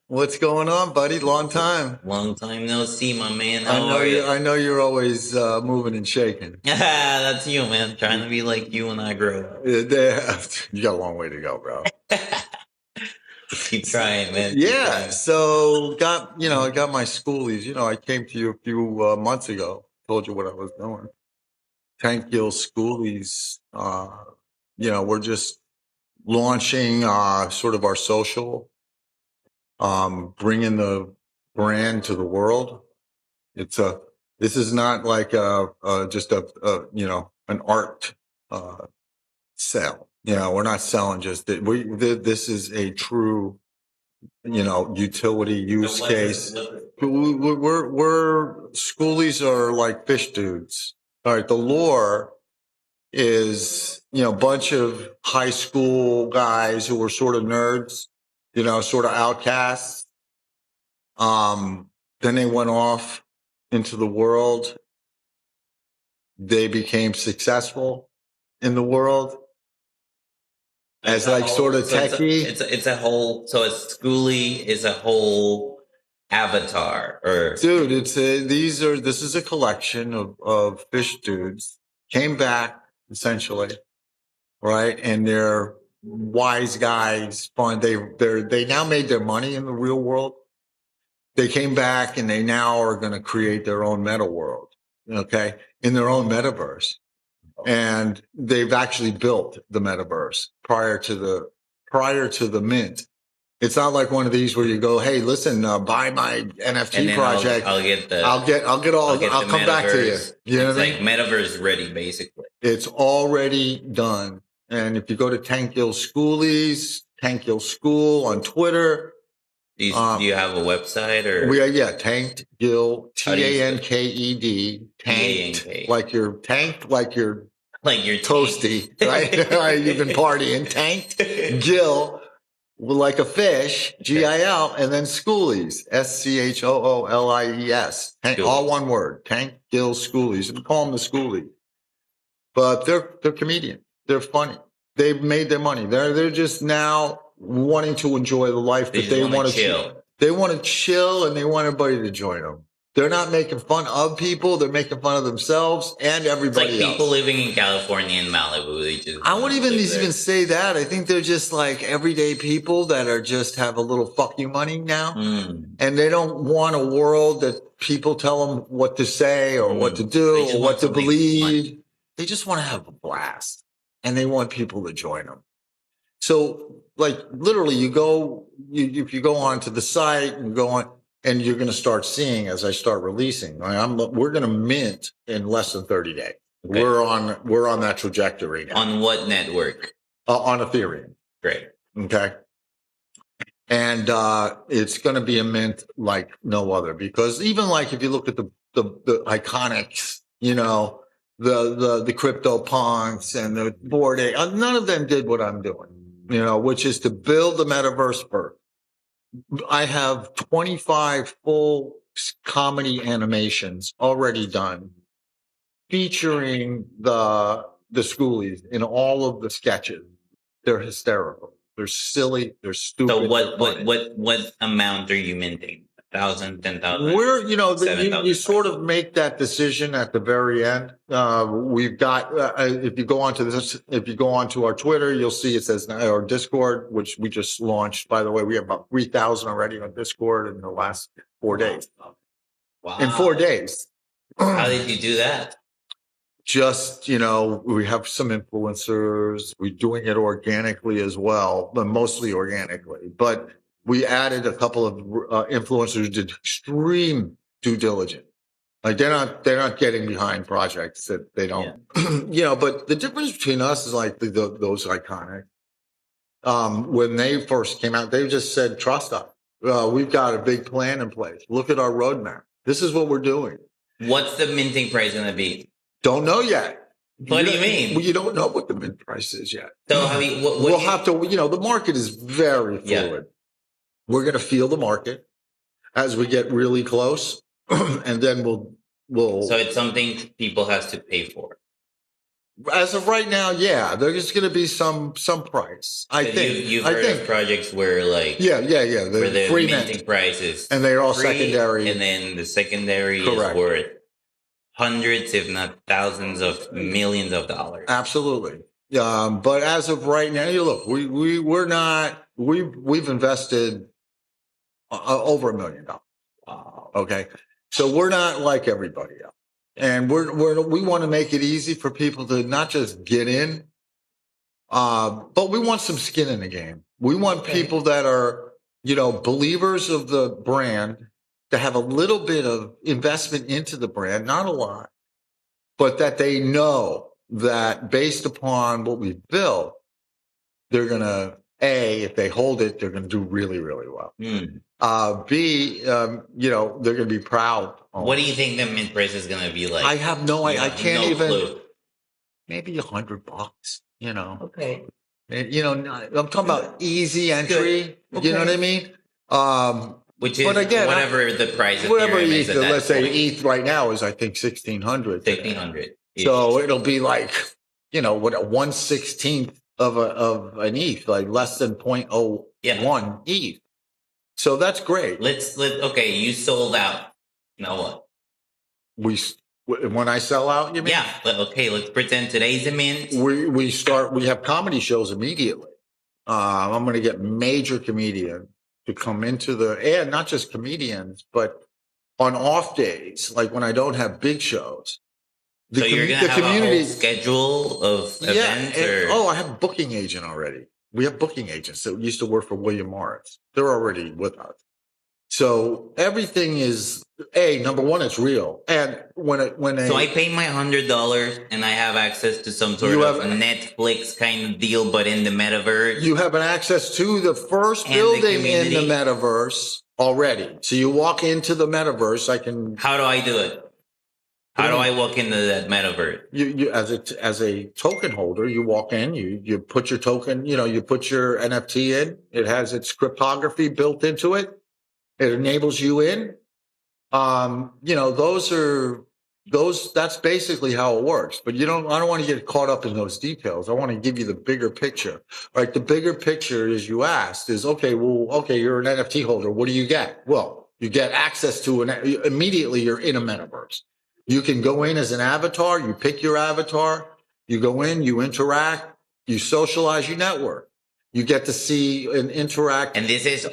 What's going on, buddy? Long time. Long time no see, my man. I How know are you. you? I know you're always moving and shaking. That's you, man. Trying to be like you when I grow up. You got a long way to go, bro. Keep trying, man. Keep Yeah. trying. So I got my schoolies. I came to you a few months ago. Told you what I was doing. Tank Gil Schoolies. We're just launching sort of our social, bringing the brand to the world. This is not like just an art sale. We're not selling just that. This is a true, utility use case. We're schoolies are like fish dudes. All right. The lore is, a bunch of high school guys who were sort of nerds, sort of outcasts. Then they went off into the world. They became successful in the world as like sort of techie. It's a whole. So a schoolie is a whole avatar, or Dude, this is a collection of fish dudes came back essentially, right? And they're wise guys, fun. They now made their money in the real world. They came back and they now are going to create their own meta world, okay, in their own metaverse. And they've actually built the metaverse prior to the mint. It's not like one of these where you go, "Hey, listen, buy my NFT project. I'll come back to you." You know It's what I like mean? metaverse ready, basically. It's already done. And if you go to Tank Gil Schoolies, Tank Gil School on Twitter, Do you have a website or? Tanked Gil, How do you spell it? TANKED, tanked, T-A-N-K. like you're tanked, like you're Like your toasty, right? Right, you've been partying. Tanked Gil, like a fish, GIL, and then Schoolies, SCHOOLIES. All one word. Tank Gil Schoolies. We call them the Schoolies, but they're comedians. They're funny. They've made their money. They're just now wanting to enjoy the life that they want to chill. They want to chill, and they want everybody to join them. They're not making fun of people. They're making fun of themselves and everybody It's like people else. living in California and Malibu. They just I wouldn't even say that. I think they're just like everyday people that are just have a little fuck you money now. And they don't want a world that people tell them what to say or what to do or what to believe. They just want to have a blast, and they want people to join them. So, like, literally, if you go onto the site and go on, and you're going to start seeing as I start releasing. We're going to mint in less than 30 days. Okay. We're on that trajectory now. On what network? On Ethereum. Great. Okay. And it's going to be a mint like no other, because even like if you look at the iconics, the crypto punks and the Bored Ape, none of them did what I'm doing, which is to build the metaverse first. I have 25 full comedy animations already done featuring the schoolies in all of the sketches. They're hysterical. They're silly. They're stupid. So what amount are you minting? 1,000, 10,000? You sort of make that decision at the very end. We've got, if you go onto our Twitter, you'll see it says, or Discord, which we just launched. By the way, we have about 3,000 already on Discord in the last 4 days. Wow. In 4 days. How did you do that? Just, we have some influencers. We're doing it organically as well, but mostly organically. But we added a couple of influencers who did extreme due diligence. Like they're not getting behind projects that they don't, but the difference between us is like those iconic. When they first came out, they just said, trust us. We've got a big plan in place. Look at our roadmap. This is what we're doing. What's the minting price going to be? Don't know yet. What do you mean? Well, you don't know what the mint price is yet. So, I mean, we'll have to, the market is very fluid. Yeah. We're going to feel the market as we get really close, and then we'll. So it's something people have to pay for. As of right now, yeah, there's going to be some price. I think you've heard of projects where like yeah. where the free minting mint, price is and they're all free, secondary, and then the secondary Correct. is worth hundreds, if not thousands of millions of dollars. Absolutely. But as of right now, you look, we're not we've invested over $1 million. Wow. Okay, so we're not like everybody else, and we want to make it easy for people to not just get in, but we want some skin in the game. We want people that are, believers of the brand, to have a little bit of investment into the brand, not a lot, but that they know that based upon what we've built, they're going to, if they hold it, they're going to do really, really well. B, they're going to be proud. What do you think the mint price is going to be like? I have no idea. I can't even. Clue. Maybe $100. Okay. I'm talking about easy entry. Okay. You know what I mean? Which is, but again, whatever the price of whatever Ethereum ETH, is. Let's say ETH right now is, I think, 1,600. 1,600. So it'll be like, what, a 1/16th of an ETH, like less than 0.01 ETH. So that's great. Okay, you sold out. Now what? When I sell out, you mean? Yeah, but okay, let's pretend today's a mint. We have comedy shows immediately. I'm going to get major comedians to come into and not just comedians, but on off days, like when I don't have big shows. So you're going to have a whole schedule of events? I have a booking agent already. We have booking agents that used to work for William Morris. They're already with us. So everything is, number one, it's real. And so I pay my $100 and I have access to some sort of Netflix kind of deal, but in the metaverse. You have an access to the first building in the metaverse already. So you walk into the metaverse. How do I do it? How do I walk into that metaverse? You as a token holder, you walk in, you put your token, you put your NFT in. It has its cryptography built into it. It enables you in. That's basically how it works. But I don't want to get caught up in those details. I want to give you the bigger picture. Right? The bigger picture, as you asked, is you're an NFT holder. What do you get? Well, you get access to immediately you're in a metaverse. You can go in as an avatar, you pick your avatar, you go in, you interact, you socialize, you network. You get to see and interact. And this is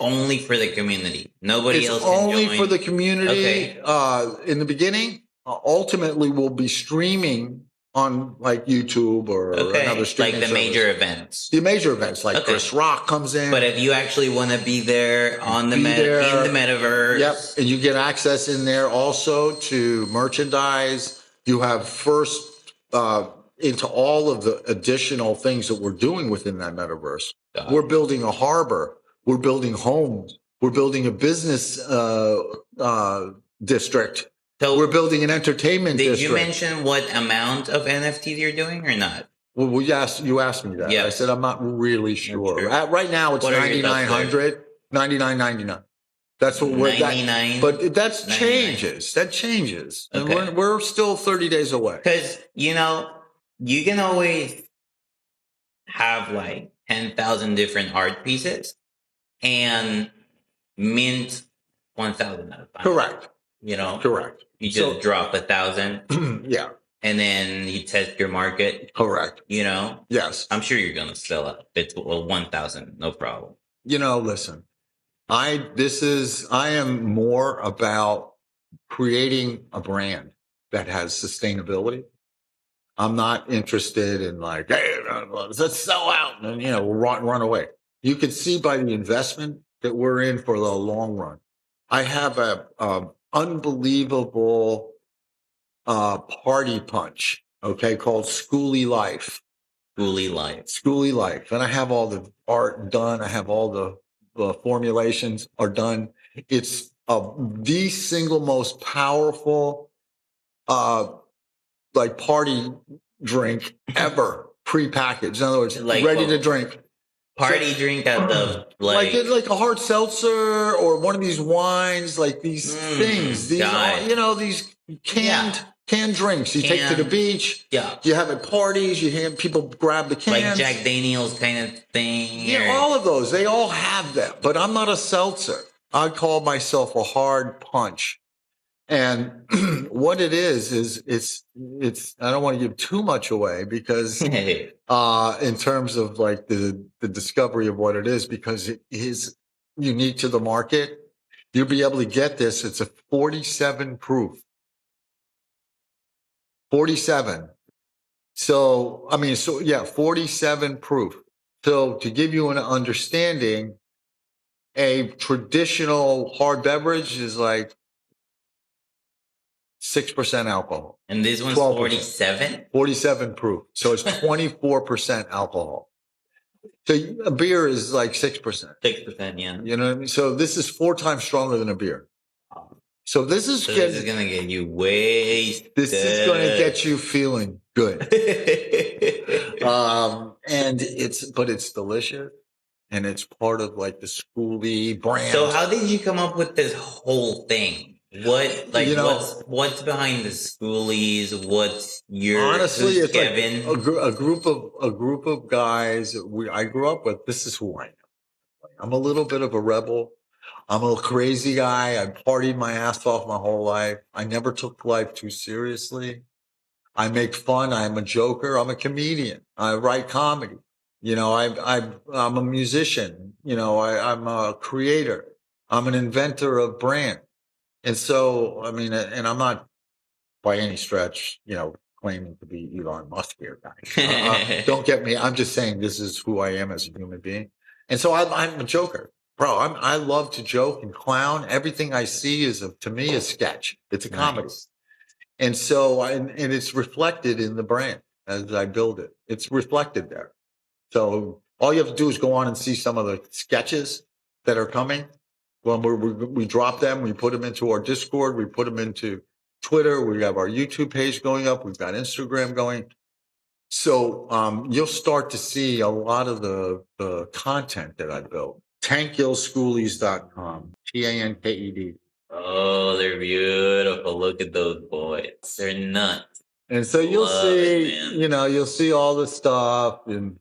only for the community. Nobody else can join. It's only for the community. Okay. In the beginning, ultimately we'll be streaming on like YouTube or another streaming like the major events. The major events, like Chris Rock comes in. But if you actually want to be there in the metaverse. Yep. And you get access in there also to merchandise. You have first into all of the additional things that we're doing within that metaverse. We're building a harbor. We're building homes. We're building a business district. So we're building an entertainment district. Did you mention what amount of NFTs you're doing or not? Well, you asked me that. Yeah. I said, I'm not really sure. Right now, it's 9,900, 99.99. That's what we're 99. But that changes. That changes. Okay. And we're still 30 days away. Because, you can always have like 10,000 different art pieces and mint 1,000 at a time. Correct. Correct. You just drop 1,000. Yeah. And then you test your market. Correct. Yes. I'm sure you're going to sell out. It's 1,000. No problem. Listen, I am more about creating a brand that has sustainability. I'm not interested in like, hey, let's sell out and, run away. You can see by the investment that we're in for the long run. I have a unbelievable party punch, called Schoolie Life. Schoolie Life. And I have all the art done. I have all the formulations are done. It's the single most powerful party drink ever, prepackaged. In other words, ready to drink. Party drink out of like a hard seltzer or one of these wines, like these things. These these canned Canned drinks. You take to the beach. Yeah. You have at parties. You have people grab the cans. Like Jack Daniels kind of thing. Yeah, all of those. They all have that. But I'm not a seltzer. I call myself a hard punch. And what it is it's I don't want to give too much away because in terms of like the discovery of what it is, because it is unique to the market. You'll be able to get this. It's a 47 proof. 47. So, 47 proof. So to give you an understanding, a traditional hard beverage is like 6% alcohol. And this one's 47? 47 proof. So it's 24% alcohol. So a beer is like 6%. 6%, yeah. You know what I mean? So this is 4 times stronger than a beer. So this is going to get you wasted. This is going to get you feeling good. But it's delicious. And it's part of like the Schoolie brand. So how did you come up with this whole thing? What's behind the Schoolies? What's your honestly? It's Kevin? Like a group of guys I grew up with. This is who I am. I'm a little bit of a rebel. I'm a crazy guy. I partied my ass off my whole life. I never took life too seriously. I make fun. I'm a joker. I'm a comedian. I write comedy. You know, I'm a musician. You know, I'm a creator. I'm an inventor of brand. And so, I mean, and I'm not by any stretch, you know, claiming to be Elon Musk here, guys. Don't get me. I'm just saying this is who I am as a human being. And so I'm a joker. Bro, I love to joke and clown. Everything I see to me, a sketch. It's a comedy. Nice. And so, and it's reflected in the brand as I build it. It's reflected there. So all you have to do is go on and see some of the sketches that are coming. When we drop them, we put them into our Discord, we put them into Twitter, we have our YouTube page going up, we've got Instagram going. So you'll start to see a lot of the content that I built. TankGilSchoolies.com, TANKED. Oh, they're beautiful. Look at those boys. They're nuts. And so you'll see all the stuff, and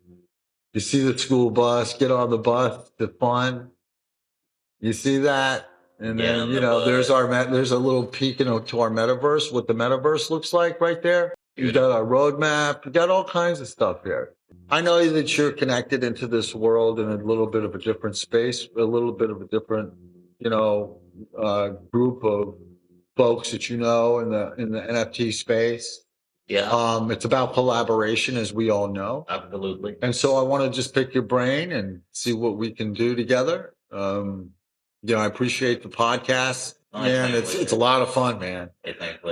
you see the school bus, get on the bus, the fun. You see that? And then, there's a little peek into our metaverse, what the metaverse looks like right there. You got our roadmap. You got all kinds of stuff here. I know that you're connected into this world in a little bit of a different space, a little bit of a different, group of folks that you know in the NFT space. Yeah. It's about collaboration, as we all know. Absolutely. And so I want to just pick your brain and see what we can do together. I appreciate the podcast, man. It's a lot of fun, man.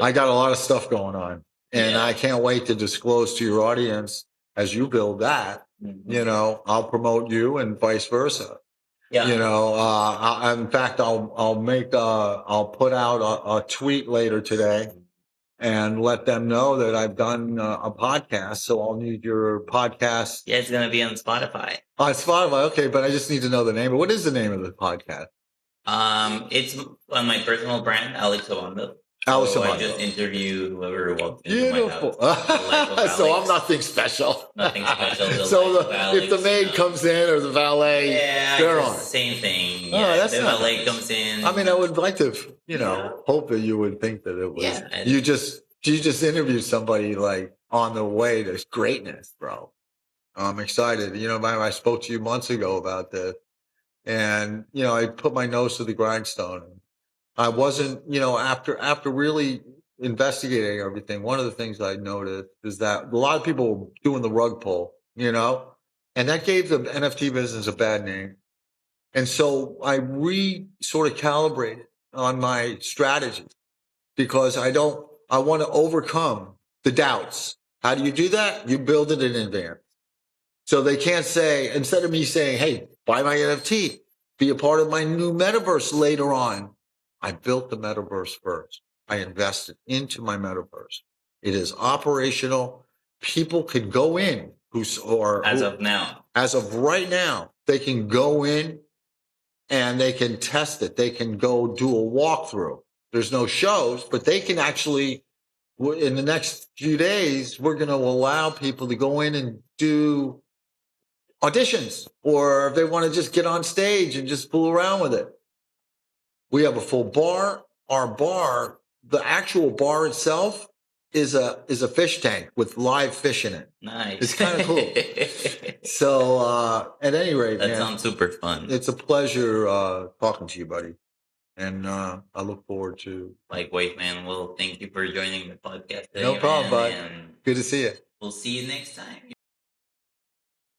I got a lot of stuff going on, and I can't wait to disclose to your audience as you build that. Mm-hmm. I'll promote you and vice versa. Yeah. In fact, I'll put out a tweet later today and let them know that I've done a podcast. So I'll need your podcast. Yeah, it's going to be on Spotify. On Spotify, okay, but I just need to know the name. What is the name of the podcast? It's on my personal brand, Alex Obando. I just interview whoever walks into my house. So I'm nothing special. Nothing special. So if the maid comes in or the valet, they're on. Same thing. Yeah, that's the valet comes in. I mean, I would like to, hope that you would think that it was. Yeah, you just interviewed somebody like on the way to greatness, bro. I'm excited. I spoke to you months ago about this, and I put my nose to the grindstone. I wasn't, after really investigating everything, one of the things I noticed is that a lot of people were doing the rug pull, and that gave the NFT business a bad name. And so I sort of calibrated on my strategy because I want to overcome the doubts. How do you do that? You build it in advance. So they can't say, instead of me saying, hey, buy my NFT, be a part of my new metaverse later on. I built the metaverse first. I invested into my metaverse. It is operational. People can go in as of right now, they can go in and they can test it. They can go do a walkthrough. There's no shows, but they can actually in the next few days, we're going to allow people to go in and do auditions, or if they want to just get on stage and just fool around with it. We have a full bar. Our bar, the actual bar itself, is a fish tank with live fish in it. Nice. It's kind of cool. So at any rate, that sounds super fun. It's a pleasure talking to you, buddy. And I look forward to. Likewise, man. Well, thank you for joining the podcast today. No problem, bud. Good to see you. We'll see you next time.